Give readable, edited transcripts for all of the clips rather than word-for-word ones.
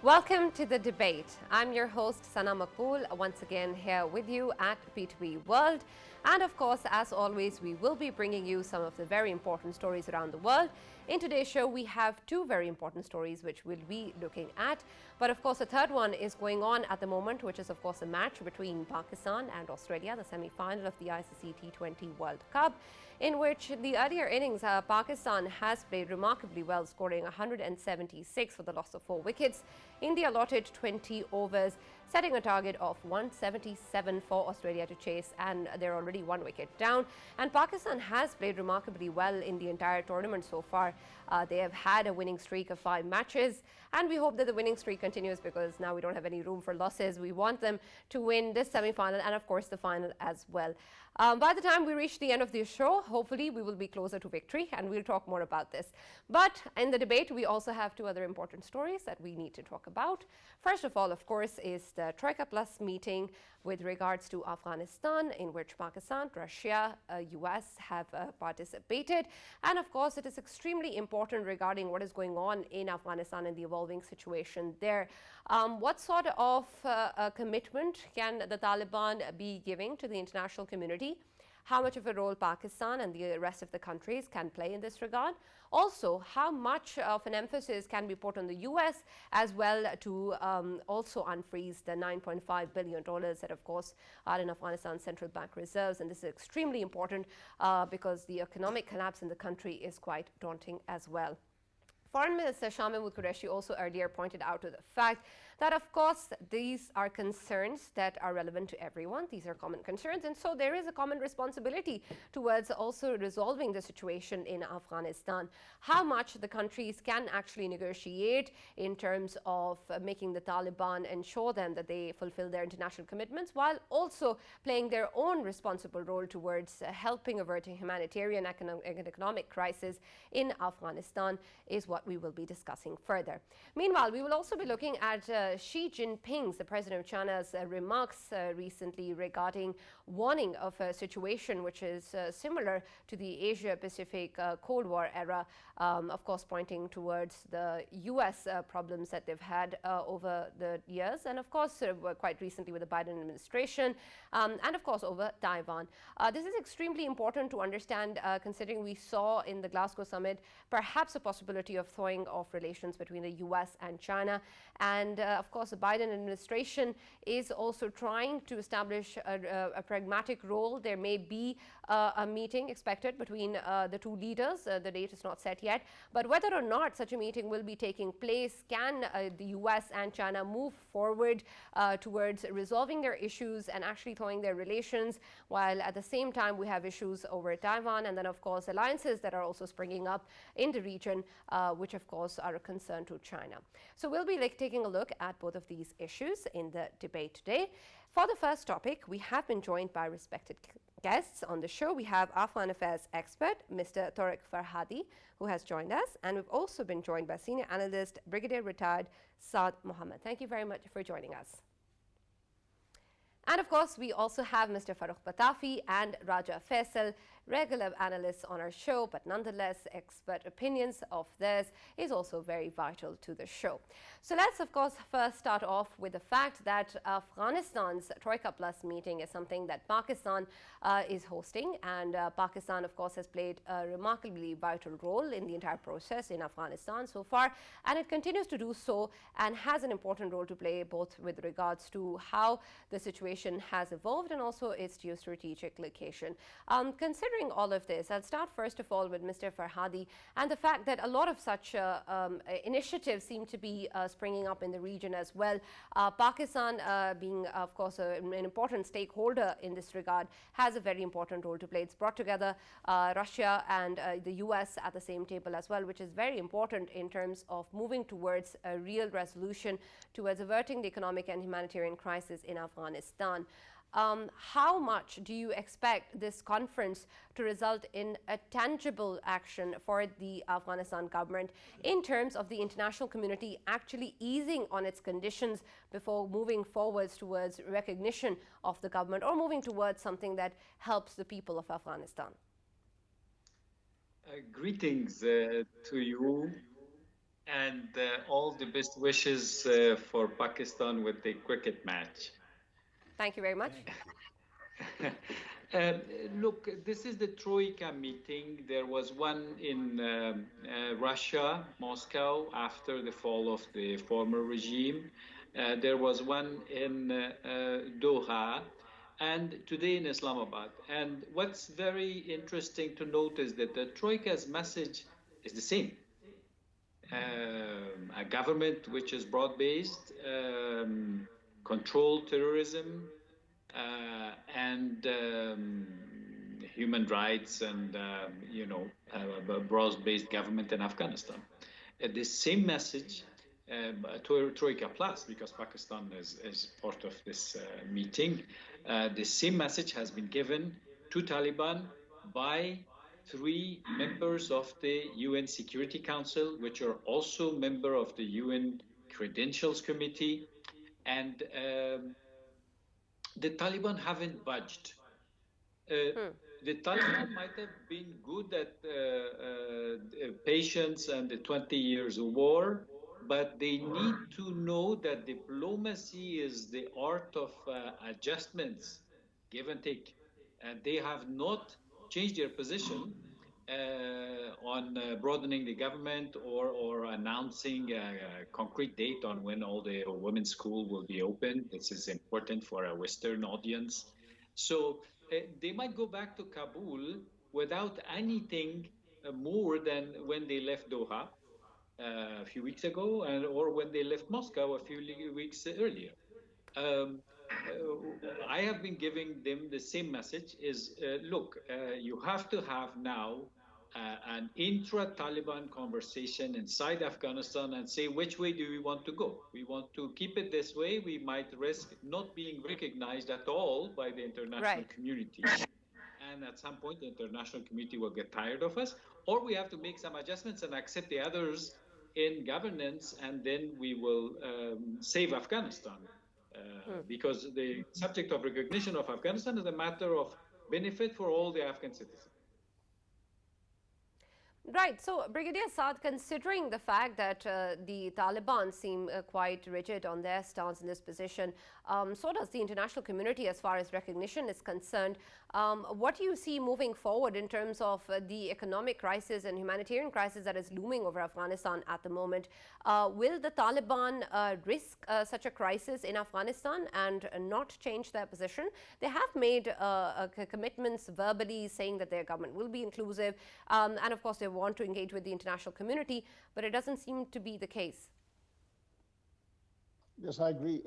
Welcome to the debate. I'm your host, Sana Makbool, once again here with you at B2B World. And of course, as always, we will be bringing you some of the very important stories around the world. In today's show, we have two very important stories which we'll be looking at. But of course, a third one is going on at the moment, which is of course a match between Pakistan and Australia, the semi-final of the ICC T20 World Cup, in which the earlier innings, Pakistan has played remarkably well, scoring 176 for the loss of 4 wickets in the allotted 20 overs, setting a target of 177 for Australia to chase, and they're already 1 wicket down. And Pakistan has played remarkably well in the entire tournament so far. They have had a winning streak of 5 matches, and we hope that the winning streak continues because now we don't have any room for losses. We want them to win this semi-final and of course the final as well. By the time we reach the end of the show, hopefully we will be closer to victory, and we'll talk more about this. But in the debate, we also have two other important stories that we need to talk about. First of all, of course, is the Troika Plus meeting with regards to Afghanistan, in which Pakistan, Russia, US have participated. And of course, it is extremely important regarding what is going on in Afghanistan and the evolving situation there. What sort of commitment can the Taliban be giving to the international community? How much of a role Pakistan and the rest of the countries can play in this regard? Also, how much of an emphasis can be put on the US as well to also unfreeze the $9.5 billion that, of course, are in Afghanistan's central bank reserves. And this is extremely important because the economic collapse in the country is quite daunting as well. Foreign Minister Shah Mahmood Qureshi also earlier pointed out to the fact that, of course, these are concerns that are relevant to everyone. These are common concerns, and so there is a common responsibility towards also resolving the situation in Afghanistan. How much the countries can actually negotiate in terms of making the Taliban ensure them that they fulfill their international commitments, while also playing their own responsible role towards helping avert a humanitarian and economic crisis in Afghanistan, is what we will be discussing further. Meanwhile, we will also be looking at Xi Jinping's, the president of China's, remarks recently regarding warning of a situation which is similar to the Asia-Pacific Cold War era, of course pointing towards the US problems that they've had over the years, and of course quite recently with the Biden administration, and of course over Taiwan. This is extremely important to understand considering we saw in the Glasgow summit perhaps a possibility of thawing of relations between the US and China. And of course, the Biden administration is also trying to establish a pragmatic role. There may be a meeting expected between the two leaders. The date is not set yet. But whether or not such a meeting will be taking place, can the US and China move forward towards resolving their issues and actually thawing their relations, while at the same time we have issues over Taiwan, and then of course alliances that are also springing up in the region, which of course are a concern to China. So we'll be taking a look at both of these issues in the debate today. For the first topic, we have been joined by respected guests on the show. We have Afghan affairs expert, Mr. Tariq Farhadi, who has joined us, and we've also been joined by senior analyst, Brigadier Retired Saad Mohammed. Thank you very much for joining us. And of course, we also have Mr. Farrukh Batafi and Raja Faisal, regular analysts on our show, but nonetheless, expert opinions of theirs is also very vital to the show. So let's, of course, first start off with the fact that Afghanistan's Troika Plus meeting is something that Pakistan is hosting, and Pakistan, of course, has played a remarkably vital role in the entire process in Afghanistan so far, and it continues to do so and has an important role to play both with regards to how the situation has evolved and also its geostrategic location. Considering all of this, I'll start first of all with Mr. Farhadi and the fact that a lot of such initiatives seem to be springing up in the region as well. Pakistan, being of course an important stakeholder in this regard, has a very important role to play. It's brought together Russia and the US at the same table as well, which is very important in terms of moving towards a real resolution towards averting the economic and humanitarian crisis in Afghanistan. How much do you expect this conference to result in a tangible action for the Afghanistan government in terms of the international community actually easing on its conditions before moving forwards towards recognition of the government or moving towards something that helps the people of Afghanistan? Greetings to you and all the best wishes for Pakistan with the cricket match. Thank you very much. Thank you. Um, Look, this is the Troika meeting. There was one in Russia, Moscow, after the fall of the former regime. There was one in Doha, and today in Islamabad. And what's very interesting to note is that the Troika's message is the same. A government which is broad-based, control terrorism, and human rights, and a broad-based government in Afghanistan. The same message, Troika Plus, because Pakistan is part of this meeting. The same message has been given to Taliban by 3 members of the UN Security Council, which are also member of the UN Credentials Committee, and the Taliban haven't budged. The Taliban might have been good at patience and the 20 years of war, but they need to know that diplomacy is the art of adjustments, give and take. And they have not changed their position on broadening the government or announcing a concrete date on when all the women's school will be open. This is important for a Western audience. So they might go back to Kabul without anything more than when they left Doha a few weeks ago, or when they left Moscow a few weeks earlier. I have been giving them the same message: is look, you have to have now an intra-Taliban conversation inside Afghanistan and say, which way do we want to go? We want to keep it this way. We might risk not being recognized at all by the international Right. community. And at some point, the international community will get tired of us, or we have to make some adjustments and accept the others in governance, and then we will save Afghanistan. Because the subject of recognition of Afghanistan is a matter of benefit for all the Afghan citizens. Right. So, Brigadier Saad, considering the fact that the Taliban seem quite rigid on their stance in this position, so does the international community as far as recognition is concerned. What do you see moving forward in terms of the economic crisis and humanitarian crisis that is looming over Afghanistan at the moment? Will the Taliban risk such a crisis in Afghanistan and not change their position? They have made commitments verbally saying that their government will be inclusive, and of course, they want to engage with the international community, but it doesn't seem to be the case. Yes, I agree.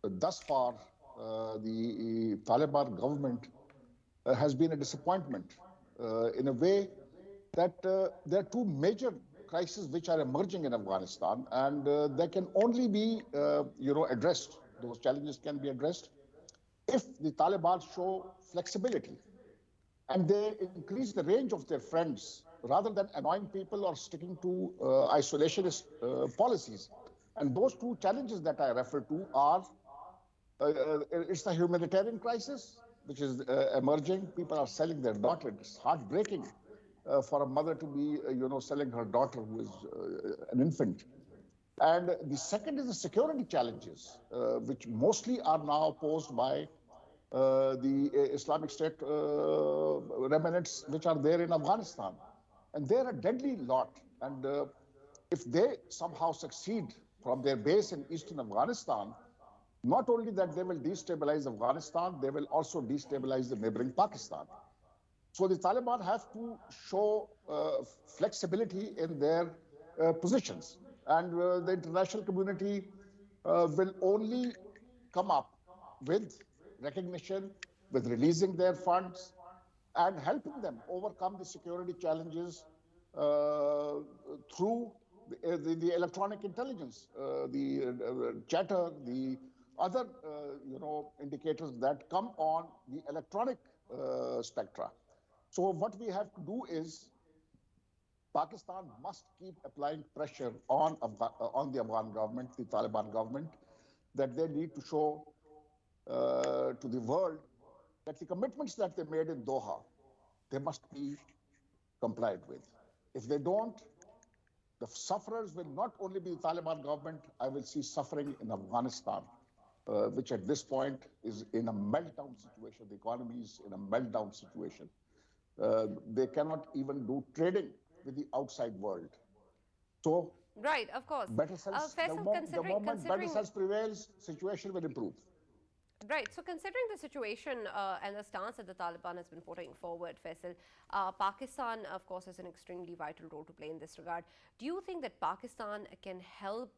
Thus far, the Taliban government has been a disappointment in a way that there are two major crises which are emerging in Afghanistan, and they can only be, addressed. Those challenges can be addressed if the Taliban show flexibility and they increase the range of their friends rather than annoying people or sticking to isolationist policies. And those two challenges that I refer to are it's the humanitarian crisis, which is emerging. People are selling their daughter. It's heartbreaking for a mother to be, selling her daughter who is an infant. And the second is the security challenges, which mostly are now posed by the Islamic State remnants which are there in Afghanistan. And they're a deadly lot. And if they somehow succeed from their base in eastern Afghanistan, not only that they will destabilize Afghanistan, they will also destabilize the neighboring Pakistan. So the Taliban have to show flexibility in their positions. And the international community will only come up with recognition, with releasing their funds, and helping them overcome the security challenges through the electronic intelligence, the chatter, the other indicators that come on the electronic spectra. So what we have to do is Pakistan must keep applying pressure on the Afghan government, the Taliban government, that they need to show to the world that the commitments that they made in Doha, they must be complied with. If they don't, The sufferers will not only be the Taliban government, I will see suffering in Afghanistan, which at this point is in a meltdown situation. The economy is in a meltdown situation. They cannot even do trading with the outside world. So, Right, of course. better sense, Faisal, the moment better sense prevails, situation will improve. Right. So, considering the situation and the stance that the Taliban has been putting forward, Faisal, Pakistan, of course, has an extremely vital role to play in this regard. Do you think that Pakistan can help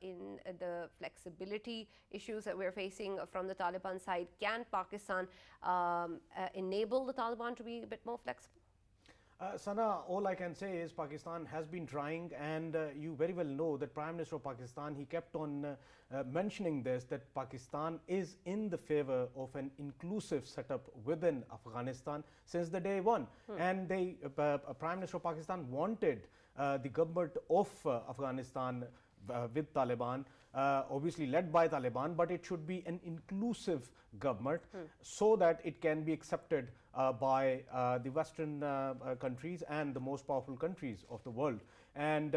in the flexibility issues that we're facing from the Taliban side? Can Pakistan enable the Taliban to be a bit more flexible? Sana, all I can say is Pakistan has been trying, and you very well know that Prime Minister of Pakistan, he kept on mentioning this, that Pakistan is in the favor of an inclusive setup within Afghanistan since the day one. And the Prime Minister of Pakistan wanted the government of Afghanistan with Taliban, obviously led by Taliban, but it should be an inclusive government so that it can be accepted by the Western countries and the most powerful countries of the world. And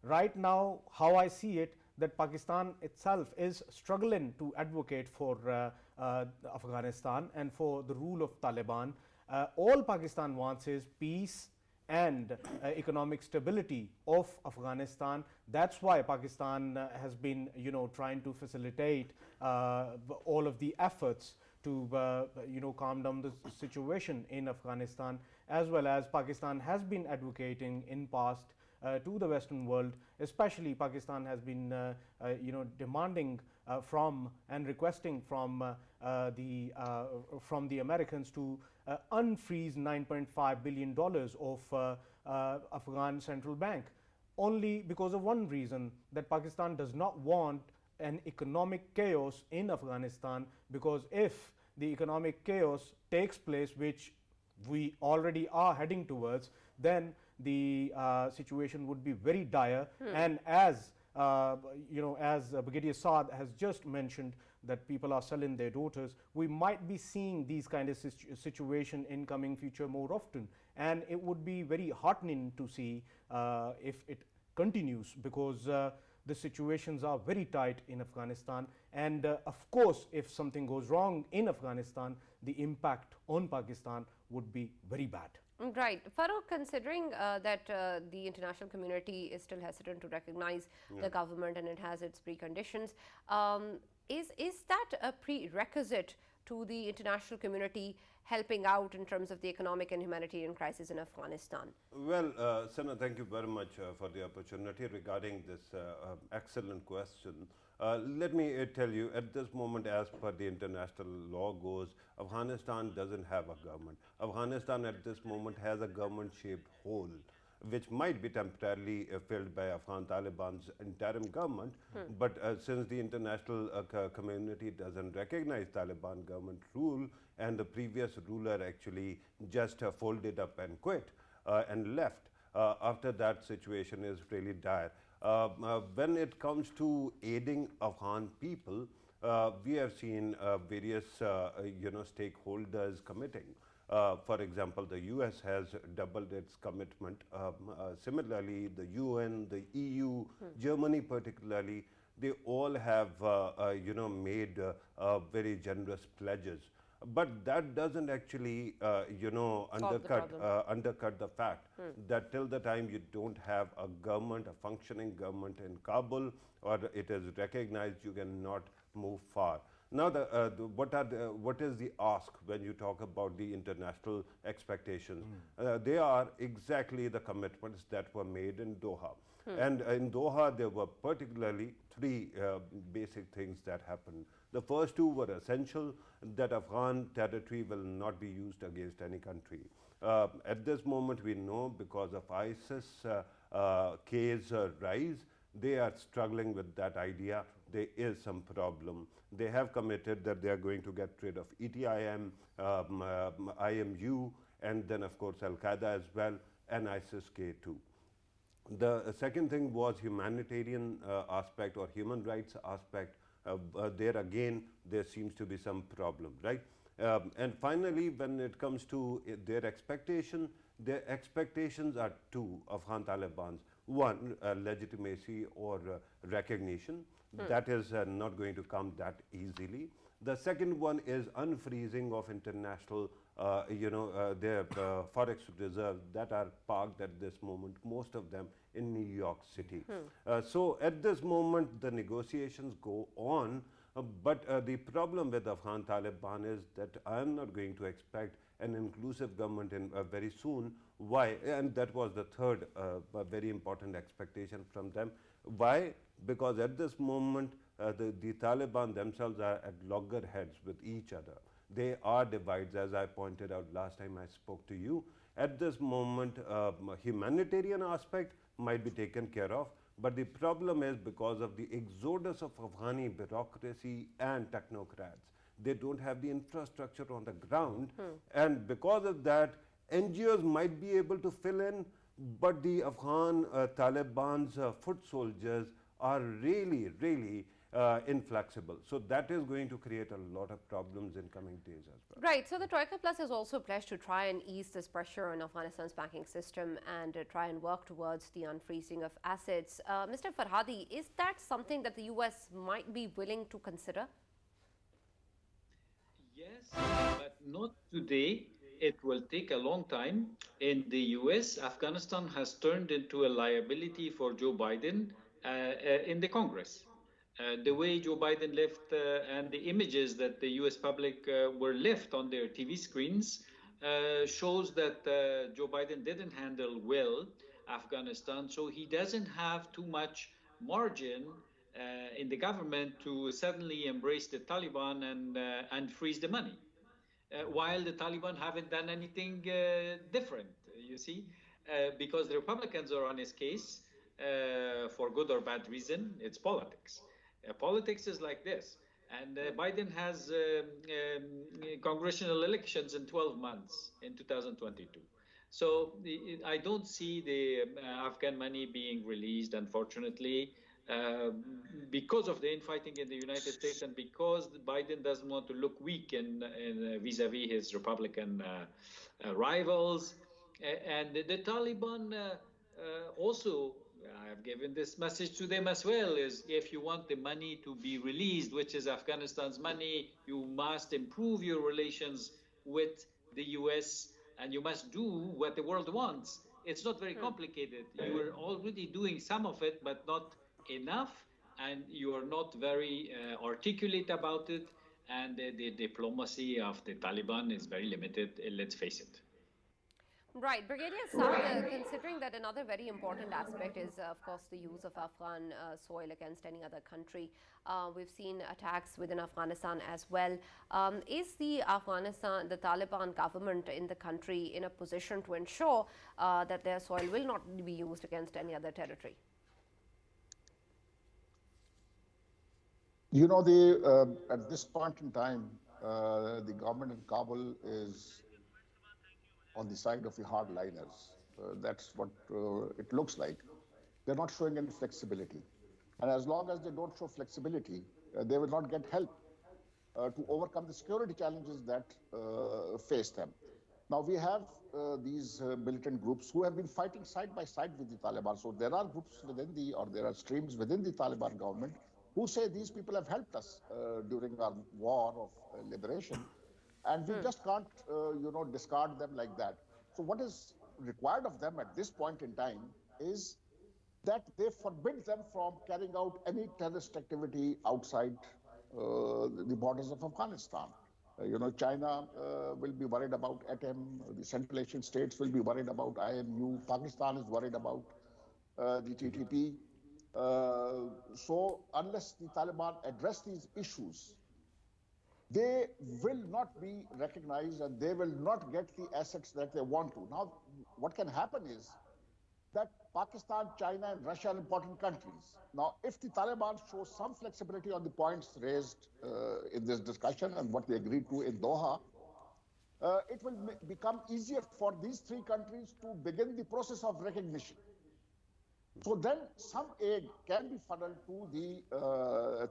right now, how I see it, that Pakistan itself is struggling to advocate for Afghanistan and for the rule of Taliban. All Pakistan wants is peace and economic stability of Afghanistan. That's why Pakistan has been, trying to facilitate all of the efforts to, calm down the situation in Afghanistan, as well as Pakistan has been advocating in past to the Western world. Especially Pakistan has been, demanding from and requesting from the Americans to unfreeze $9.5 billion of Afghan Central Bank, only because of one reason, that Pakistan does not want an economic chaos in Afghanistan, because if the economic chaos takes place, which we already are heading towards, then the situation would be very dire. And as as Brigadier Saad has just mentioned, that people are selling their daughters, we might be seeing these kind of situation in coming future more often, and it would be very heartening to see if it continues, because the situations are very tight in Afghanistan, and of course, if something goes wrong in Afghanistan, the impact on Pakistan would be very bad. Right. Farooq, considering that the international community is still hesitant to recognize the government and it has its preconditions, is that a prerequisite to the international community helping out in terms of the economic and humanitarian crisis in Afghanistan? Well, Sana, thank you very much for the opportunity regarding this excellent question. Let me tell you, at this moment, as per the international law goes, Afghanistan doesn't have a government. Afghanistan at this moment has a government-shaped hole, which might be temporarily filled by Afghan Taliban's interim government. But since the international community doesn't recognize Taliban government rule, and the previous ruler actually just folded up and quit and left, after that situation is really dire. When it comes to aiding Afghan people, we have seen various stakeholders committing. For example, the US has doubled its commitment. Similarly, the UN, the EU, Germany particularly, they all have made very generous pledges. But that doesn't actually, undercut the fact that till the time you don't have a government, a functioning government in Kabul, or it is recognized, you cannot move far. Now, what is the ask when you talk about the international expectations? They are exactly the commitments that were made in Doha. And in Doha, there were particularly three basic things that happened. The first two were essential, that Afghan territory will not be used against any country. At this moment, we know because of ISIS case rise, they are struggling with that idea. There is some problem. They have committed that they are going to get rid of ETIM, IMU, and then, of course, Al-Qaeda as well, and ISIS-K too. The second thing was humanitarian aspect or human rights aspect. There again, there seems to be some problem, right? And finally, when it comes to their expectations are two, Afghan Taliban's. one, legitimacy or recognition. That is not going to come that easily. The second one is unfreezing of international, their forex reserves that are parked at this moment, most of them in New York City. So at this moment, the negotiations go on, but the problem with Afghan Taliban is that I am not going to expect an inclusive government in very soon. Why? And that was the third very important expectation from them. Why? Because at this moment, the Taliban themselves are at loggerheads with each other. They are divides, as I pointed out last time I spoke to you. At this moment, humanitarian aspect might be taken care of, but the problem is because of the exodus of Afghani bureaucracy and technocrats. They don't have the infrastructure on the ground, and because of that, NGOs might be able to fill in, but the Afghan Taliban's foot soldiers are really inflexible. So that is going to create a lot of problems in coming days as well. Right. So the Troika Plus has also pledged to try and ease this pressure on Afghanistan's banking system and try and work towards the unfreezing of assets. Mr. Farhadi, is that something that the US might be willing to consider? Yes, but not today. It will take a long time. In the US, Afghanistan has turned into a liability for Joe Biden in the Congress. The way Joe Biden left and the images that the US public were left on their TV screens shows that Joe Biden didn't handle well Afghanistan, so he doesn't have too much margin in the government to suddenly embrace the Taliban and freeze the money. While the Taliban haven't done anything different, you see, because the Republicans are on his case for good or bad reason. It's politics. Politics is like this. And Biden has congressional elections in 12 months in 2022. So I don't see the Afghan money being released, unfortunately, because of the infighting in the United States and because Biden doesn't want to look weak in vis-a-vis his Republican rivals. And the Taliban also, I've given this message to them as well, is if you want the money to be released, which is Afghanistan's money, you must improve your relations with the US and you must do what the world wants. It's not very complicated. You are already doing some of it, but not enough, and you are not very articulate about it, and the diplomacy of the Taliban is very limited, let's face it. Right. Brigadier Saad, considering that another very important aspect is, of course, the use of Afghan soil against any other country. We've seen attacks within Afghanistan as well. Is the Taliban government in the country in a position to ensure that their soil will not be used against any other territory? You know, at this point in time, the government in Kabul is on the side of the hardliners. That's what it looks like. They're not showing any flexibility. And as long as they don't show flexibility, they will not get help to overcome the security challenges that face them. Now, we have these militant groups who have been fighting side by side with the Taliban. So there are groups within there are streams within the Taliban government who say these people have helped us during our war of liberation. And we just can't, discard them like that. So what is required of them at this point in time is that they forbid them from carrying out any terrorist activity outside the borders of Afghanistan. China will be worried about ATEM, the Central Asian states will be worried about IMU, Pakistan is worried about the TTP. So unless the Taliban address these issues, they will not be recognized and they will not get the assets that they want to. Now, what can happen is that Pakistan, China, and Russia are important countries. Now, if the Taliban show some flexibility on the points raised in this discussion and what they agreed to in Doha, it will become easier for these three countries to begin the process of recognition. So then some aid can be funneled to the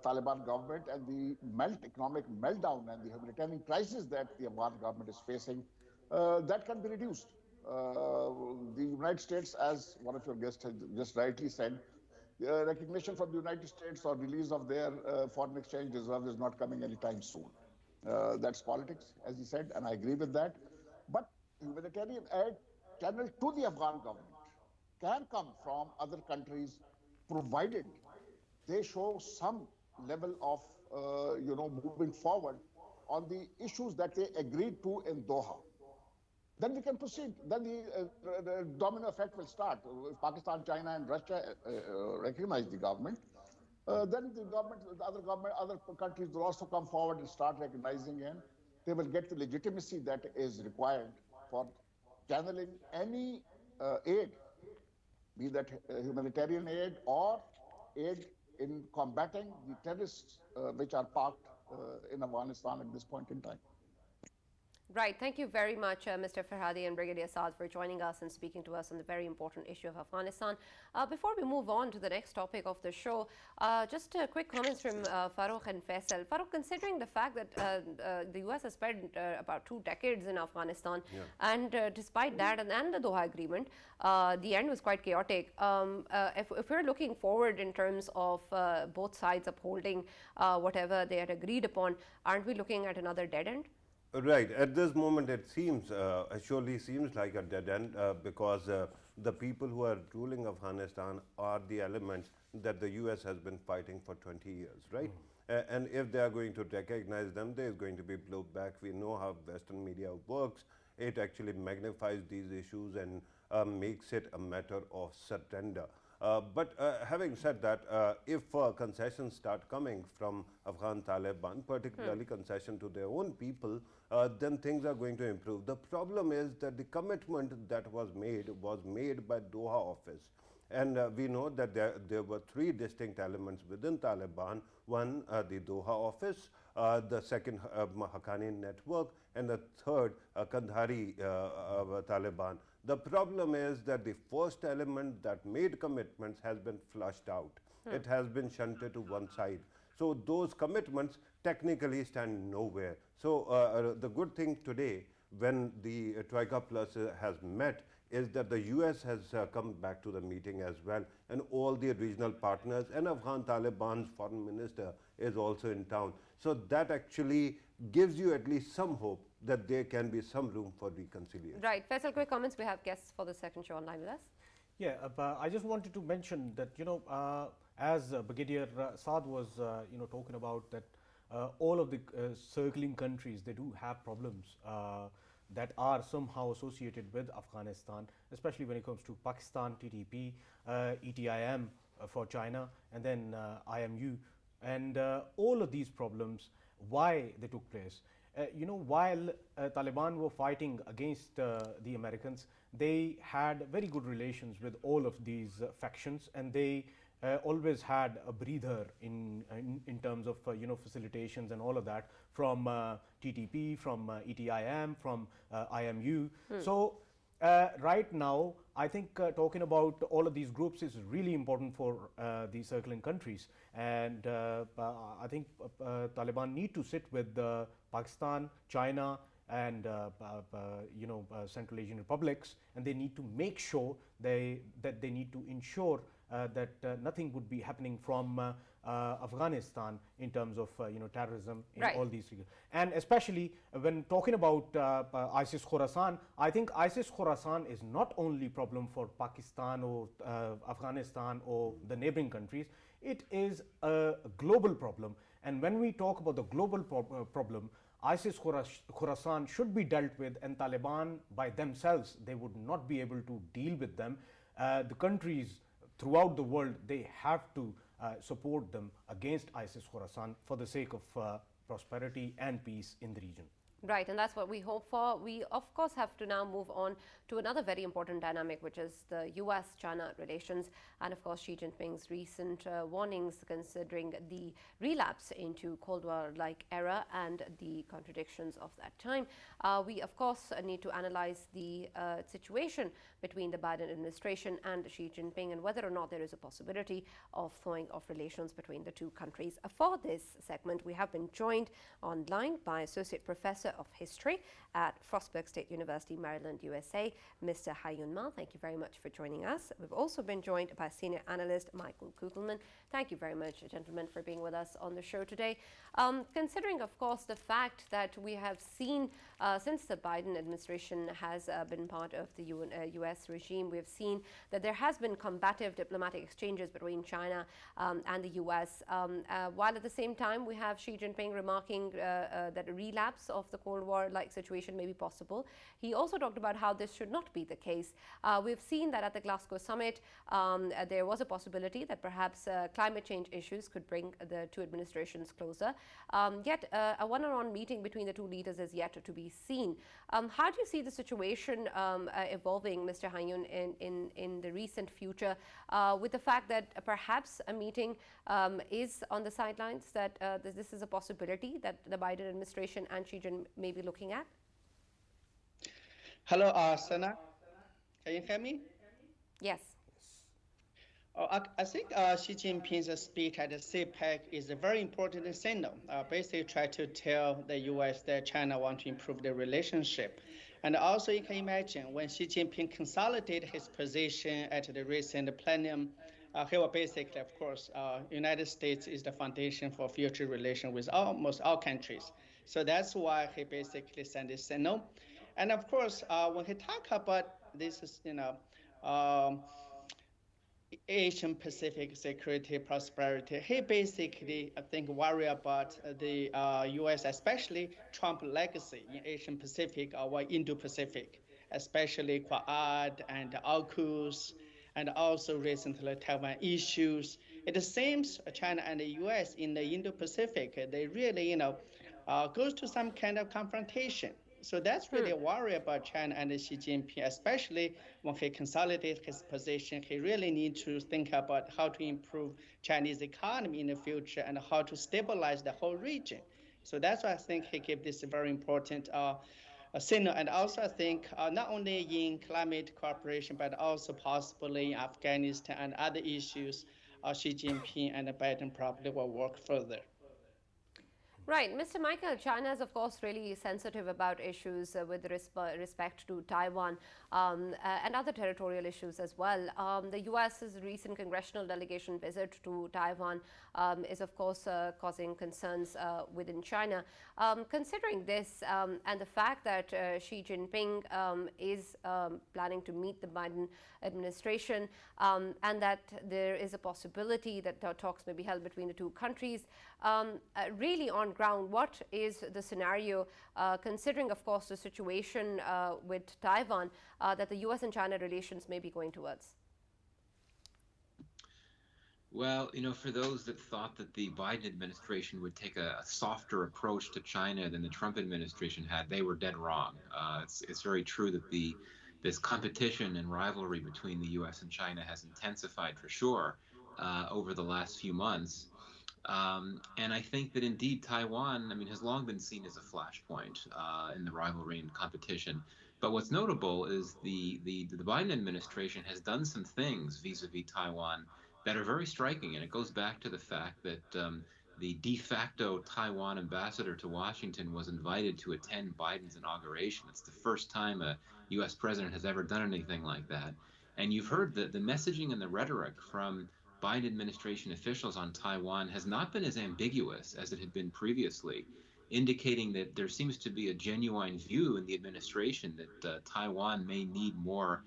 Taliban government, and the economic meltdown and the humanitarian crisis that the Afghan government is facing, that can be reduced. the United States, as one of your guests has just rightly said, recognition from the United States or release of their foreign exchange reserve is not coming anytime soon. That's politics, as he said, and I agree with that. But humanitarian aid channeled to the Afghan government can come from other countries, provided they show some level of, moving forward on the issues that they agreed to in Doha. Then we can proceed. Then the domino effect will start. If Pakistan, China, and Russia recognize the government, then other countries will also come forward and start recognizing, and they will get the legitimacy that is required for channeling any aid, be that humanitarian aid or aid in combating the terrorists which are parked in Afghanistan at this point in time. Right. Thank you very much, Mr. Farhadi and Brigadier Saad, for joining us and speaking to us on the very important issue of Afghanistan. Before we move on to the next topic of the show, just quick comments from Farokh and Faisal. Farokh, considering the fact that the US has spent about 2 decades in Afghanistan, and despite that and the Doha Agreement, the end was quite chaotic. If we're looking forward in terms of both sides upholding whatever they had agreed upon, aren't we looking at another dead end? Right. At this moment, it seems, surely seems like a dead end because the people who are ruling Afghanistan are the elements that the US has been fighting for 20 years, right? And if they are going to recognize them, there is going to be blowback. We know how Western media works. It actually magnifies these issues and makes it a matter of surrender. But having said that, if concessions start coming from Afghan Taliban, particularly concession to their own people, then things are going to improve. The problem is that the commitment that was made by Doha office. And we know that there were 3 distinct elements within Taliban. One, the Doha office, the second, Haqqani network, and the third, Kandahari Taliban. The problem is that the first element that made commitments has been flushed out. It has been shunted to one side. So those commitments technically stand nowhere. So the good thing today, when the Troika Plus has met, is that the US has come back to the meeting as well, and all the regional partners, and Afghan Taliban's foreign minister is also in town. So that actually gives you at least some hope that there can be some room for reconciliation. Right. Faisal, quick comments. We have guests for the second show online with us. Yeah, I just wanted to mention that, as Brigadier Saad was, talking about that all of the circling countries, they do have problems that are somehow associated with Afghanistan, especially when it comes to Pakistan, TTP, ETIM for China, and then IMU. And all of these problems, why they took place. While Taliban were fighting against the Americans, they had very good relations with all of these factions, and they always had a breather in terms of facilitations and all of that from TTP, from ETIM, from IMU. So right now, I think talking about all of these groups is really important for the circling countries, and I think Taliban need to sit with Pakistan, China, and Central Asian republics, and they need to make sure that they need to ensure that nothing would be happening from Afghanistan in terms of terrorism in all these regions. And especially when talking about ISIS Khorasan, I think ISIS Khorasan is not only problem for Pakistan or Afghanistan or the neighboring countries, it is a global problem. And when we talk about the global problem, ISIS Khorasan should be dealt with, and Taliban by themselves, they would not be able to deal with them. The countries throughout the world, they have to support them against ISIS Khorasan for the sake of prosperity and peace in the region. Right, and that's what we hope for. We, of course, have to now move on to another very important dynamic, which is the US-China relations, and of course Xi Jinping's recent warnings considering the relapse into Cold War-like era and the contradictions of that time. We, of course, need to analyze the situation between the Biden administration and Xi Jinping and whether or not there is a possibility of thawing of relations between the two countries. For this segment, we have been joined online by Associate Professor Professor of History at Frostburg State University, Maryland, USA, Mr. Haiyun Ma. Thank you very much for joining us. We've also been joined by senior analyst Michael Kugelman. Thank you very much, gentlemen, for being with us on the show today. Considering, of course, the fact that we have seen since the Biden administration has been part of the U.S. regime, we have seen that there has been combative diplomatic exchanges between China and the U.S., while at the same time we have Xi Jinping remarking that a relapse of the Cold War-like situation may be possible. He also talked about how this should not be the case. We've seen that at the Glasgow summit, there was a possibility that perhaps climate change issues could bring the two administrations closer. Yet a one-on-one meeting between the two leaders is yet to be seen. How do you see the situation evolving, Mr. Haiyun, in the recent future, with the fact that perhaps a meeting is on the sidelines, that this is a possibility that the Biden administration and Xi Jinping may be looking at? Hello, Sana. Can you hear me? Yes. I think Xi Jinping's speech at the CPEC is a very important signal. Basically, try to tell the U.S. that China want to improve the relationship. And also, you can imagine when Xi Jinping consolidated his position at the recent plenum, he will basically, of course, United States is the foundation for future relations with almost all countries. So that's why he basically sent this signal. And of course, when he talk about this, Asian Pacific security, prosperity, he basically, I think, worry about the U.S., especially Trump legacy in Asian Pacific or Indo-Pacific, especially Quad and AUKUS, and also recently Taiwan issues. It seems China and the U.S. in the Indo-Pacific, they really, goes to some kind of confrontation. So that's really a worry about China and Xi Jinping, especially when he consolidates his position. He really needs to think about how to improve Chinese economy in the future and how to stabilize the whole region. So that's why I think he gave this very important signal. And also I think not only in climate cooperation, but also possibly in Afghanistan and other issues, Xi Jinping and Biden probably will work further. Right. Mr. Michael, China is, of course, really sensitive about issues with respect to Taiwan and other territorial issues as well. The U.S.'s recent congressional delegation visit to Taiwan is, of course, causing concerns within China. Considering this and the fact that Xi Jinping is planning to meet the Biden administration and that there is a possibility that talks may be held between the two countries, really on ground, what is the scenario, considering, of course, the situation with Taiwan, that the U.S. and China relations may be going towards? Well, for those that thought that the Biden administration would take a softer approach to China than the Trump administration had, they were dead wrong. It's very true that this competition and rivalry between the U.S. and China has intensified for sure over the last few months. And I think that indeed Taiwan, has long been seen as a flashpoint in the rivalry and competition. But what's notable is the Biden administration has done some things vis-a-vis Taiwan that are very striking. And it goes back to the fact that the de facto Taiwan ambassador to Washington was invited to attend Biden's inauguration. It's the first time a U.S. president has ever done anything like that. And you've heard the messaging and the rhetoric from Biden administration officials on Taiwan has not been as ambiguous as it had been previously, indicating that there seems to be a genuine view in the administration that Taiwan may need more,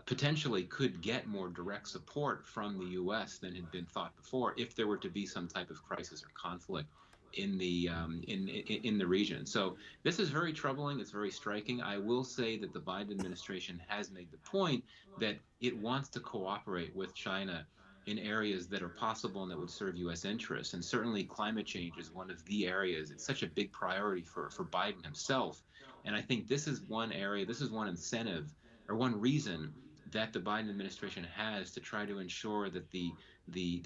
potentially could get more direct support from the U.S. than had been thought before if there were to be some type of crisis or conflict in the region. So this is very troubling. It's very striking. I will say that the Biden administration has made the point that it wants to cooperate with China in areas that are possible and that would serve U.S. interests. And certainly climate change is one of the areas. It's such a big priority for Biden himself. And I think this is one area, this is one incentive or one reason that the Biden administration has to try to ensure that the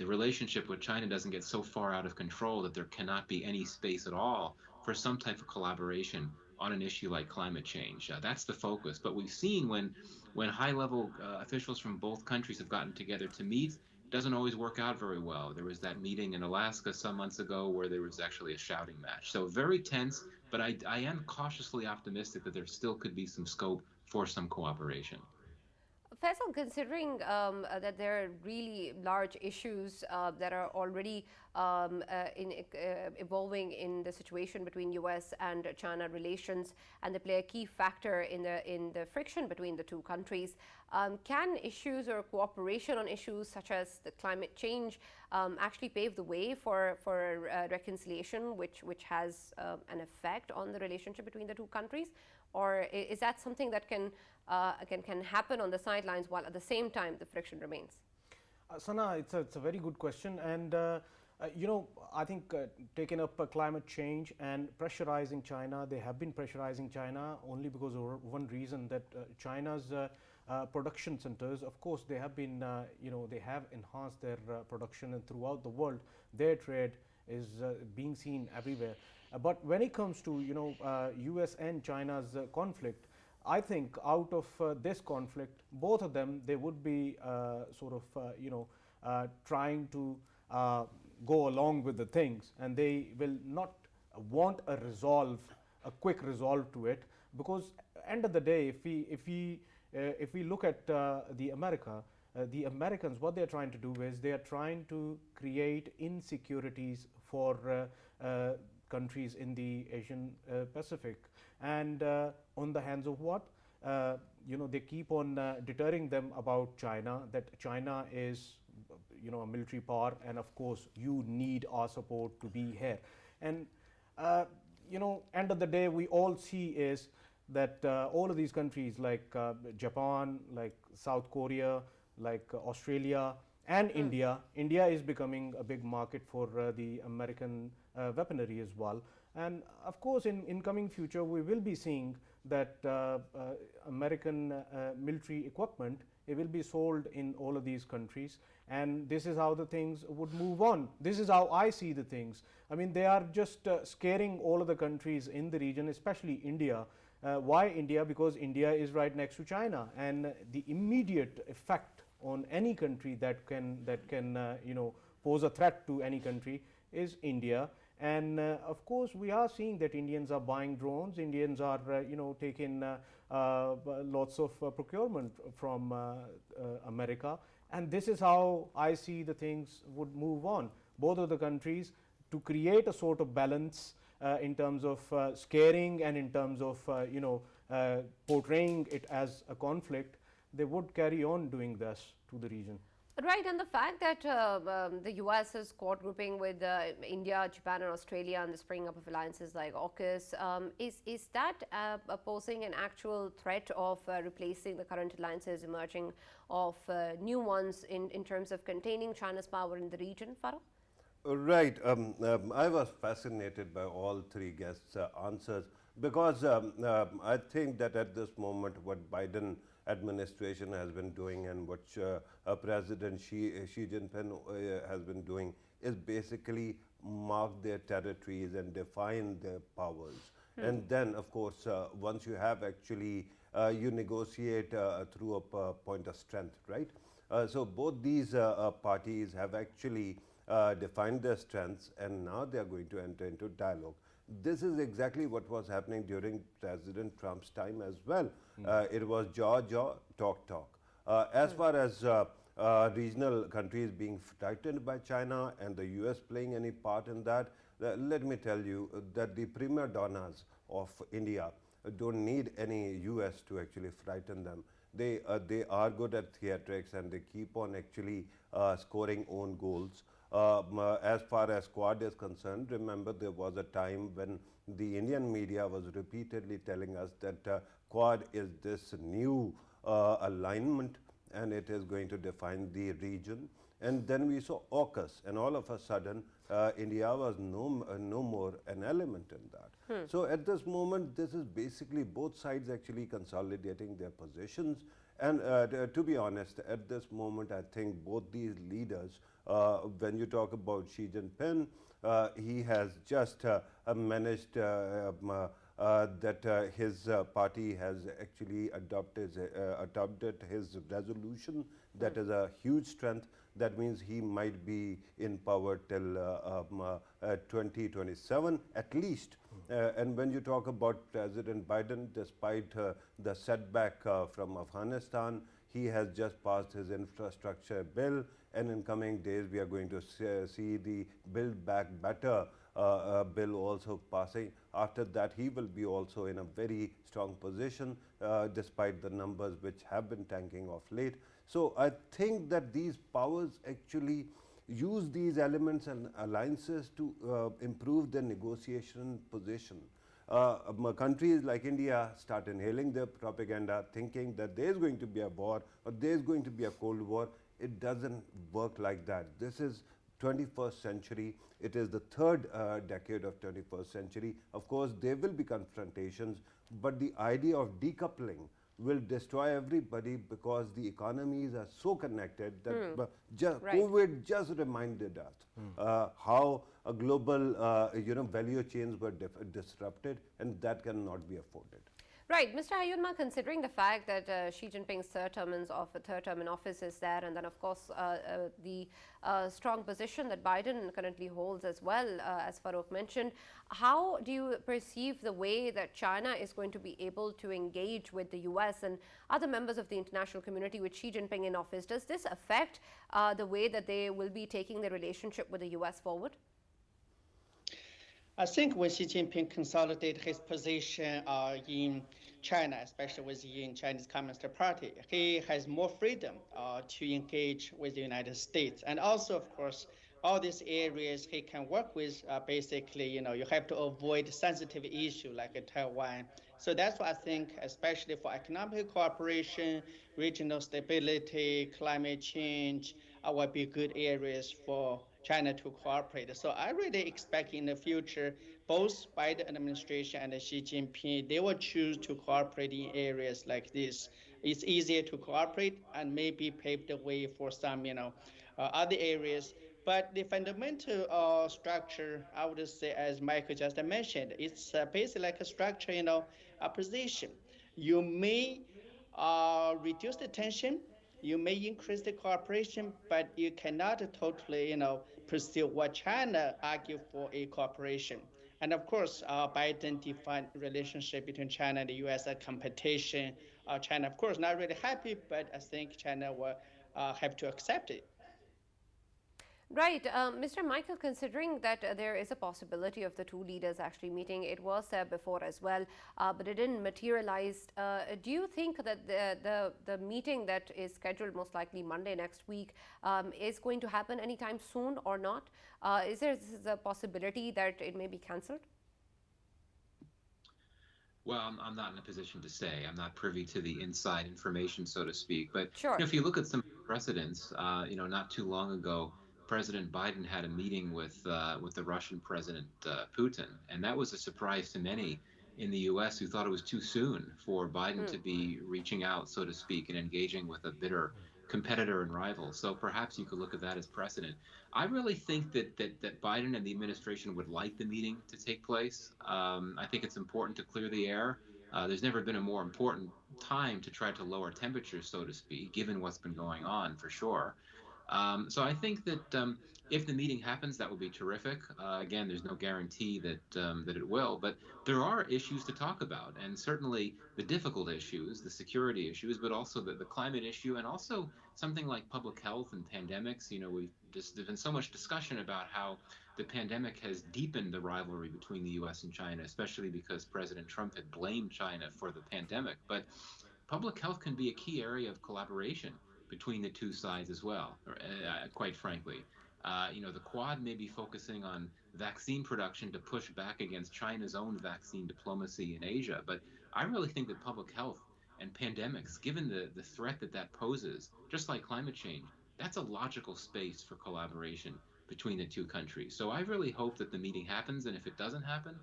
relationship with China doesn't get so far out of control that there cannot be any space at all for some type of collaboration on an issue like climate change. That's the focus. But we've seen when high-level officials from both countries have gotten together to meet, doesn't always work out very well. There was that meeting in Alaska some months ago where there was actually a shouting match. So very tense, but I am cautiously optimistic that there still could be some scope for some cooperation. Faisal, considering that there are really large issues that are already evolving in the situation between U.S. and China relations, and they play a key factor in the friction between the two countries, can issues or cooperation on issues such as the climate change actually pave the way for reconciliation, which has an effect on the relationship between the two countries? Or is that something that can happen on the sidelines while at the same time the friction remains? Sana, it's a very good question, and I think taking up climate change and pressurizing China, they have been pressurizing China only because of one reason, that China's production centers, of course, they have been, they have enhanced their production, and throughout the world, their trade is being seen everywhere. But when it comes to U.S. and China's conflict, I think out of this conflict, both of them, they would be trying to go along with the things, and they will not want a quick resolve to it, because end of the day, if we look at the Americans, what they're trying to do is they are trying to create insecurities for countries in the Asian Pacific, and on the hands of what? They keep on deterring them about China, that China is a military power, and of course you need our support to be here. And end of the day, we all see is that all of these countries like Japan, like South Korea, like Australia and India is becoming a big market for the American weaponry as well. And of course, in coming future, we will be seeing that American military equipment, it will be sold in all of these countries, and this is how the things would move on. This is how I see the things. I mean, they are just scaring all of the countries in the region, especially India. Why India? Because India is right next to China, and the immediate effect on any country that can pose a threat to any country is India. And of course, we are seeing that Indians are buying drones. Indians are taking lots of procurement from America, and this is how I see the things would move on. Both of the countries, to create a sort of balance in terms of scaring and in terms of portraying it as a conflict, they would carry on doing this to the region. Right, and the fact that the US is quad grouping with India, Japan and Australia, and the springing up of alliances like AUKUS, is that posing an actual threat of replacing the current alliances, emerging of new ones in terms of containing China's power in the region, Farah? Right. I was fascinated by all three guests' answers, because I think that at this moment what Biden administration has been doing and what President Xi Jinping has been doing is basically mark their territories and define their powers. And then, of course, once you have actually, you negotiate through a point of strength, right? So both these parties have actually defined their strengths, and now they are going to enter into dialogue. This is exactly what was happening during President Trump's time as well. It was jaw, talk. As far as regional countries being frightened by China and the US playing any part in that, let me tell you that the prima donnas of India don't need any US to actually frighten them. They are good at theatrics, and they keep on actually scoring own goals. As far as Quad is concerned, remember there was a time when the Indian media was repeatedly telling us that Quad is this new alignment, and it is going to define the region. And then we saw AUKUS, and all of a sudden India was no more an element in that. So at this moment, this is basically both sides actually consolidating their positions. And to be honest, at this moment, I think both these leaders, when you talk about Xi Jinping, he has just managed that his party has actually adopted his resolution. That is a huge strength. That means he might be in power till 2027 at least. And when you talk about President Biden, despite the setback from Afghanistan, he has just passed his infrastructure bill, and in coming days we are going to see the Build Back Better bill also passing. After that, he will be also in a very strong position, despite the numbers which have been tanking of late. So I think that these powers actually use these elements and alliances to improve their negotiation position. Countries like India start inhaling their propaganda, thinking that there's going to be a war or there's going to be a Cold War. It doesn't work like that. This is 21st century. It is the third decade of 21st century. Of course, there will be confrontations, but the idea of decoupling will destroy everybody because the economies are so connected that Right. COVID just reminded us how a global value chains were disrupted, and that cannot be afforded. Right, Mr. Hayunma, considering the fact that Xi Jinping's third term in office is there, and then of course the strong position that Biden currently holds as well, as Farokh mentioned, how do you perceive the way that China is going to be able to engage with the US and other members of the international community with Xi Jinping in office? Does this affect the way that they will be taking their relationship with the US forward? I think when Xi Jinping consolidated his position in China, especially within Chinese Communist Party, he has more freedom to engage with the United States. And also, of course, all these areas he can work with, basically, you have to avoid sensitive issues like Taiwan. So that's why I think, especially for economic cooperation, regional stability, climate change, will be good areas for China to cooperate. So I really expect in the future, both Biden administration and Xi Jinping, they will choose to cooperate in areas like this. It's easier to cooperate and maybe pave the way for some, other areas. But the fundamental structure, I would say, as Michael just mentioned, it's basically like a structure, a position. You may reduce the tension, you may increase the cooperation, but you cannot totally, pursue what China argue for a cooperation. And of course, Biden defined relationship between China and the U.S. as competition. China, of course, not really happy, but I think China will have to accept it. Right. Mr. Michael, considering that there is a possibility of the two leaders actually meeting, it was there before as well, but it didn't materialize. Do you think that the meeting that is scheduled most likely Monday next week is going to happen anytime soon or not? Is there a possibility that it may be cancelled? Well, I'm not in a position to say. I'm not privy to the inside information, so to speak. But Sure. if you look at some precedents, not too long ago, President Biden had a meeting with the Russian President Putin, and that was a surprise to many in the U.S. who thought it was too soon for Biden to be reaching out, so to speak, and engaging with a bitter competitor and rival. So perhaps you could look at that as precedent. I really think that Biden and the administration would like the meeting to take place. I think it's important to clear the air. There's never been a more important time to try to lower temperatures, so to speak, given what's been going on, for sure. So I think that if the meeting happens, that would be terrific. Again, there's no guarantee that it will, but there are issues to talk about, and certainly the difficult issues, the security issues, but also the climate issue, and also something like public health and pandemics. There's been so much discussion about how the pandemic has deepened the rivalry between the U.S. and China, especially because President Trump had blamed China for the pandemic. But public health can be a key area of collaboration between the two sides as well, quite frankly. The Quad may be focusing on vaccine production to push back against China's own vaccine diplomacy in Asia, but I really think that public health and pandemics, given the threat that poses, just like climate change, that's a logical space for collaboration between the two countries. So I really hope that the meeting happens, and if it doesn't happen,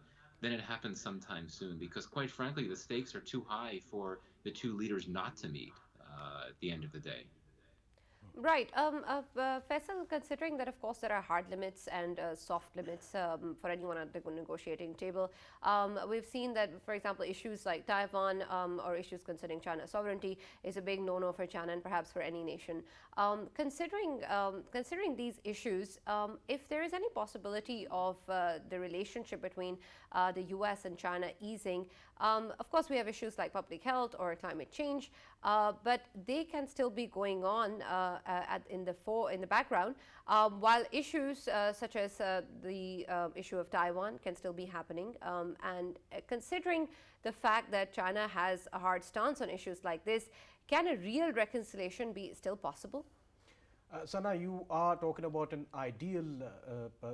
then it happens sometime soon, because quite frankly, the stakes are too high for the two leaders not to meet at the end of the day. Right. Faisal, considering that, of course, there are hard limits and soft limits for anyone at the negotiating table, we've seen that, for example, issues like Taiwan or issues concerning China's sovereignty is a big no-no for China and perhaps for any nation. Considering these issues, if there is any possibility of the relationship between the U.S. and China easing, of course, we have issues like public health or climate change, but they can still be going on in the background, while issues such as the issue of Taiwan can still be happening. And considering the fact that China has a hard stance on issues like this, can a real reconciliation be still possible? Sana, you are talking about an ideal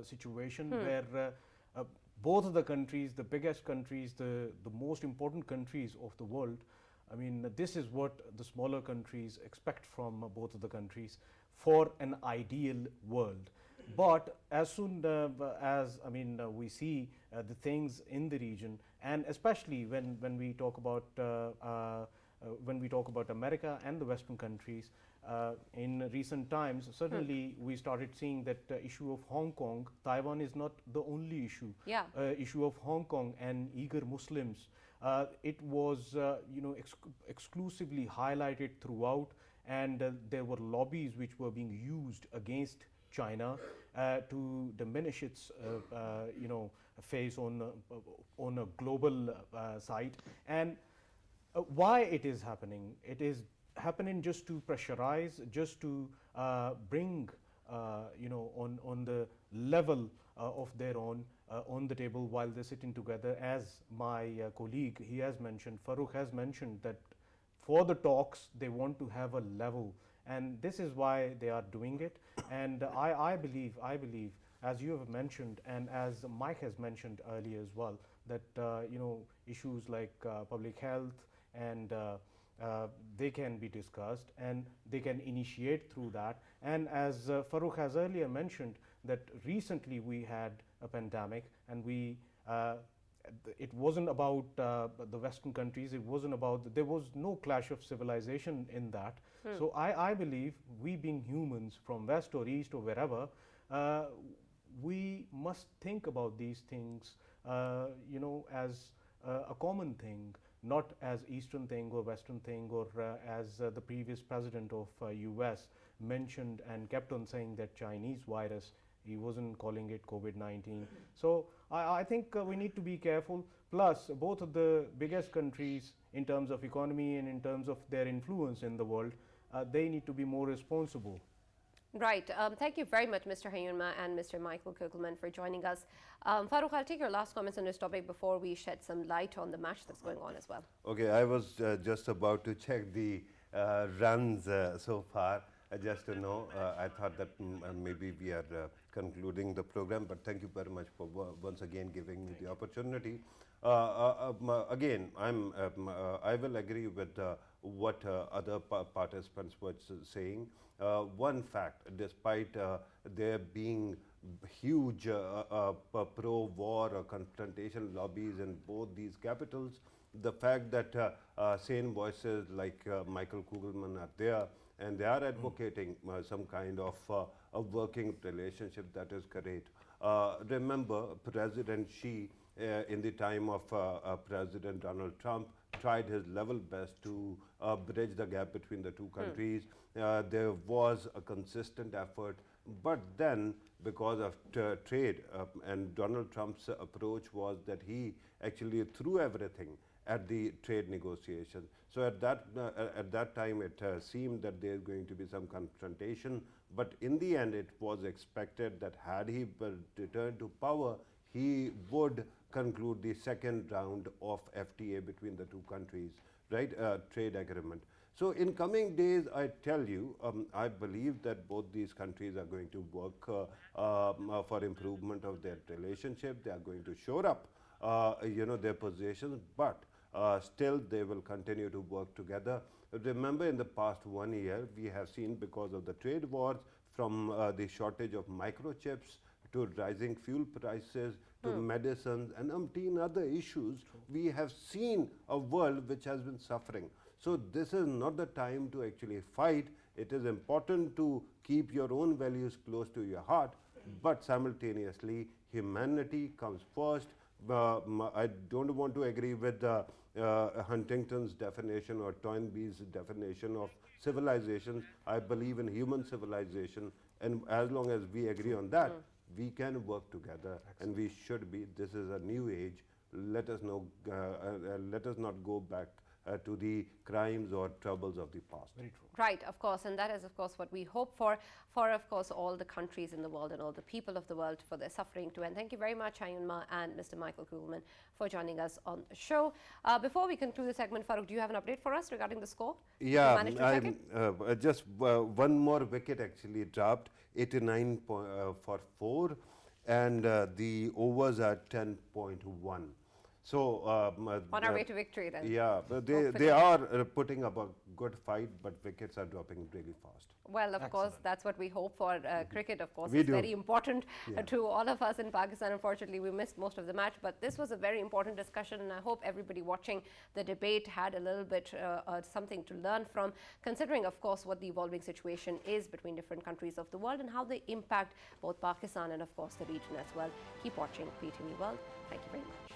situation where both of the countries, the biggest countries, the most important countries of the world, I mean, this is what the smaller countries expect from both of the countries for an ideal world. But as soon as, I mean, we see the things in the region, and especially when we talk about America and the Western countries, in recent times, certainly we started seeing that issue of Hong Kong. Taiwan is not the only issue. Yeah. Issue of Hong Kong and Uyghur Muslims. It was, exclusively highlighted throughout, and there were lobbies which were being used against China to diminish its, face on a global side. And why it is happening? It is happening just to pressurize, just to bring, on the level of their own on the table while they're sitting together. As my colleague, he has mentioned, Farooq has mentioned that for the talks, they want to have a level. And this is why they are doing it. And I believe, as you have mentioned, and as Mike has mentioned earlier as well, that, issues like public health and they can be discussed and they can initiate through that. And as Farooq has earlier mentioned, that recently we had a pandemic, and it wasn't about the Western countries, it wasn't about, there was no clash of civilization in that. So I believe we being humans from West or East or wherever, we must think about these things, as a common thing, not as Eastern thing or Western thing, or as the previous president of US mentioned and kept on saying that Chinese virus. He wasn't calling it COVID-19. So I think we need to be careful. Plus, both of the biggest countries in terms of economy and in terms of their influence in the world, they need to be more responsible. Right. Thank you very much, Mr. Hayunma and Mr. Michael Kugelman, for joining us. Farooq, I'll take your last comments on this topic before we shed some light on the match that's going on as well. Okay, I was just about to check the runs so far. Just to know, I thought that maybe we are concluding the program, but thank you very much for once again giving me the opportunity. Again, I will agree with what other participants were saying. One fact, despite there being huge pro-war or confrontation lobbies in both these capitals, the fact that sane voices like Michael Kugelman are there, and they are advocating some kind of a working relationship, that is great. Remember, President Xi, in the time of President Donald Trump, tried his level best to bridge the gap between the two countries. There was a consistent effort, but then because of trade, and Donald Trump's approach was that he actually threw everything at the trade negotiation. So at that time, it seemed that there is going to be some confrontation. But in the end, it was expected that had he returned to power, he would conclude the second round of FTA between the two countries, right? Trade agreement. So in coming days, I tell you, I believe that both these countries are going to work for improvement of their relationship. They are going to shore up, their positions, but still they will continue to work together. Remember, in the past 1 year, we have seen, because of the trade wars, from the shortage of microchips to rising fuel prices to medicines and umpteen other issues, we have seen a world which has been suffering. So this is not the time to actually fight. It is important to keep your own values close to your heart, but simultaneously, humanity comes first. I don't want to agree with Huntington's definition or Toynbee's definition of civilization. I believe in human civilization, and as long as we agree on that, we can work together, and we should be. This is a new age. Let us not go back to the crimes or troubles of the past. Very true. Right, of course, and that is, of course, what we hope for, of course, all the countries in the world and all the people of the world for their suffering to end. Thank you very much, Hyun-Ma and Mr. Michael Kugelman, for joining us on the show. Before we conclude the segment, Farooq, do you have an update for us regarding the score? Yeah, Did you manage to check it? just one more wicket actually dropped, 89 for 4, and the overs are 10.1. So on our way to victory then. Yeah, but they are putting up a good fight, but wickets are dropping really fast. Well, of course, that's what we hope for. Cricket, of course, We is do. very important to all of us in Pakistan. Unfortunately, we missed most of the match, but this was a very important discussion, and I hope everybody watching the debate had a little bit something to learn from, considering, of course, what the evolving situation is between different countries of the world and how they impact both Pakistan and, of course, the region as well. Keep watching PTV World. Thank you very much.